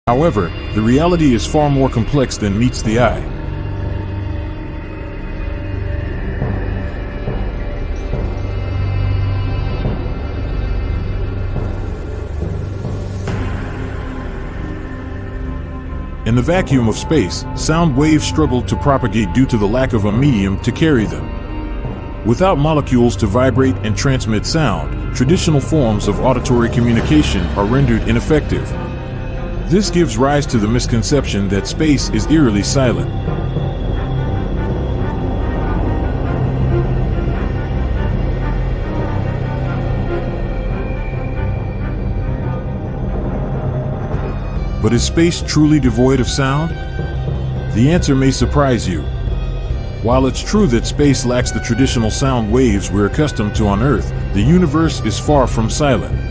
However, the reality is far more complex than meets the eye. In the vacuum of space, sound waves struggle to propagate due to the lack of a medium to carry them. Without molecules to vibrate and transmit sound, traditional forms of auditory communication are rendered ineffective. This gives rise to the misconception that space is eerily silent. But is space truly devoid of sound? The answer may surprise you. While it's true that space lacks the traditional sound waves we're accustomed to on Earth, the universe is far from silent.